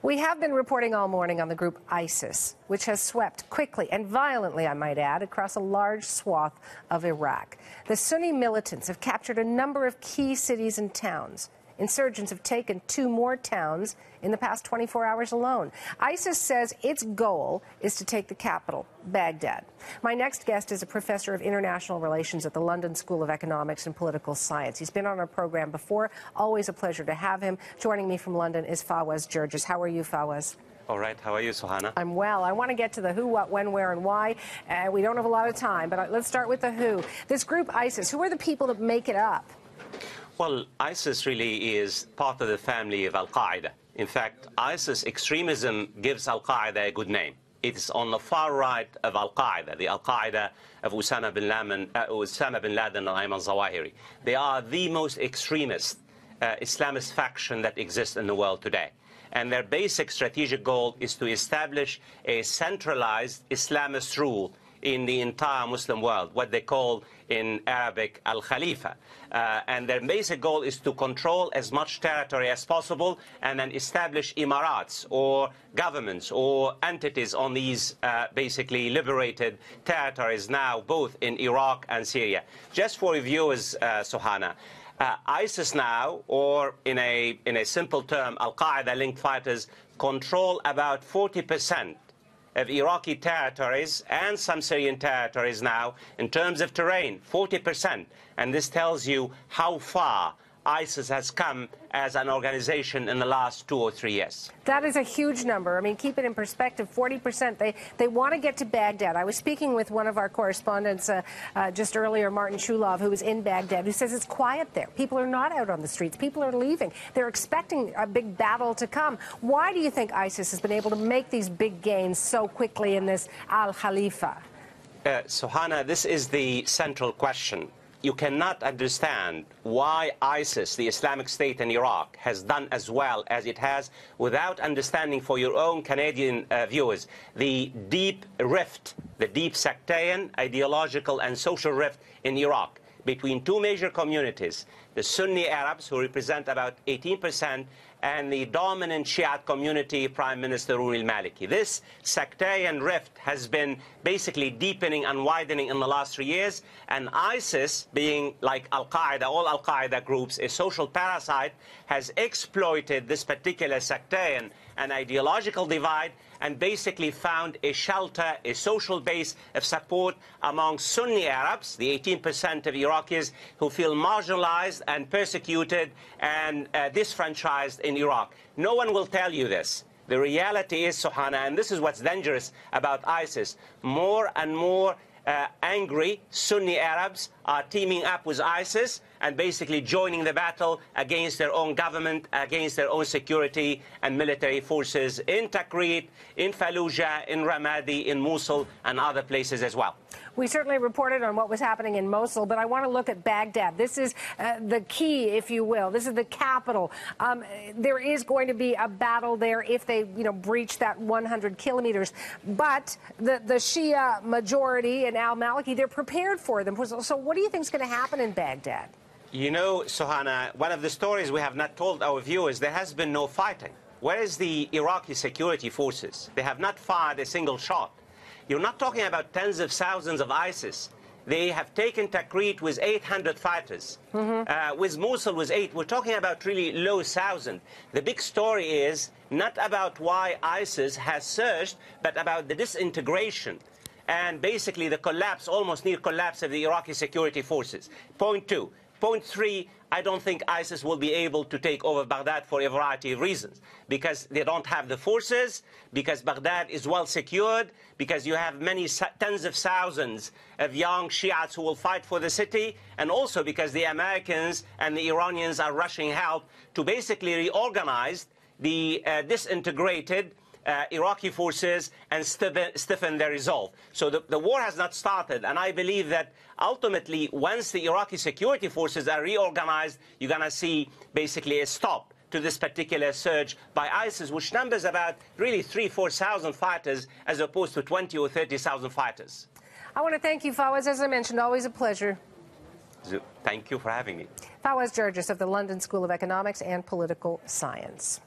We have been reporting all morning on the group ISIS, which has swept quickly and violently, I might add, across a large swath of Iraq. The Sunni militants have captured a number of key cities and towns. Insurgents have taken 2 more towns in the past 24 hours alone. ISIS says its goal is to take the capital, Baghdad. My next guest is a professor of international relations at the London School of Economics and Political Science. He's been on our program before. Always a pleasure to have him. Joining me from London is Fawaz Gerges. How are you, Fawaz? All right. How are you, Suhana? I'm well. I want to get to the who, what, when, where, and why. We don't have a lot of time, but let's start with the who. This group ISIS, who are the people that make it up? Well, ISIS really is part of the family of Al-Qaeda. In fact, ISIS extremism gives Al-Qaeda a good name. It's on the far right of Al-Qaeda, the Al-Qaeda of Osama bin Laden and Ayman Zawahiri. They are the most extremist Islamist faction that exists in the world today. And their basic strategic goal is to establish a centralized Islamist rule in the entire Muslim world, what they call in Arabic al-Khalifa. And their basic goal is to control as much territory as possible and then establish emirats or governments or entities on these basically liberated territories now, both in Iraq and Syria. Just for viewers, Suhana, ISIS now, or in a simple term, Al-Qaeda-linked fighters, control about 40% of Iraqi territories and some Syrian territories now in terms of terrain, 40%. And this tells you how far ISIS has come as an organization in the last 2 or 3 years. That is a huge number. I mean, keep it in perspective, 40%. They want to get to Baghdad. I was speaking with one of our correspondents just earlier, Martin Shulov, who was in Baghdad, who says it's quiet there. People are not out on the streets. People are leaving. They're expecting a big battle to come. Why do you think ISIS has been able to make these big gains so quickly in this al-Khalifa? Suhana, this is the central question. You cannot understand why ISIS, the Islamic State in Iraq, has done as well as it has without understanding, for your own Canadian viewers, the deep rift, the deep sectarian, ideological and social rift in Iraq between 2 major communities, the Sunni Arabs, who represent about 18%, and the dominant Shiite community, Prime Minister Nouri al-Maliki. This sectarian rift has been basically deepening and widening in the last 3 years, and ISIS, being like Al-Qaeda, all Al-Qaeda groups, a social parasite, has exploited this particular sectarian and ideological divide and basically found a shelter, a social base of support among Sunni Arabs, the 18% of Iraqis who feel marginalized and persecuted and disfranchised in Iraq. No one will tell you this. The reality is, Suhana, and this is what's dangerous about ISIS, more and more angry Sunni Arabs are teaming up with ISIS and basically joining the battle against their own government, against their own security and military forces in Tikrit, in Fallujah, in Ramadi, in Mosul, and other places as well. We certainly reported on what was happening in Mosul, but I want to look at Baghdad. This is the key, if you will. This is the capital. There is going to be a battle there if they, breach that 100 kilometers. But the Shia majority in al-Maliki, they're prepared for them. So what do you think is going to happen in Baghdad? You know, Suhana, one of the stories we have not told our viewers, there has been no fighting. Where is the Iraqi security forces? They have not fired a single shot. You're not talking about tens of thousands of ISIS. They have taken Tikrit with 800 fighters. With Mosul with 8. We're talking about really low thousand. The big story is not about why ISIS has surged, but about the disintegration and basically the collapse, almost near collapse of the Iraqi security forces. Point 2. Point 3, I don't think ISIS will be able to take over Baghdad for a variety of reasons. Because they don't have the forces, because Baghdad is well secured, because you have many tens of thousands of young Shiites who will fight for the city, and also because the Americans and the Iranians are rushing help to basically reorganize the disintegrated Iraqi forces and stiffen their resolve. So the war has not started, and I believe that ultimately, once the Iraqi security forces are reorganized, you're going to see basically a stop to this particular surge by ISIS, which numbers about really 3,000–4,000 fighters as opposed to 20,000 or 30,000 fighters. I want to thank you, Fawaz. As I mentioned, always a pleasure. Thank you for having me. Fawaz Gerges of the London School of Economics and Political Science.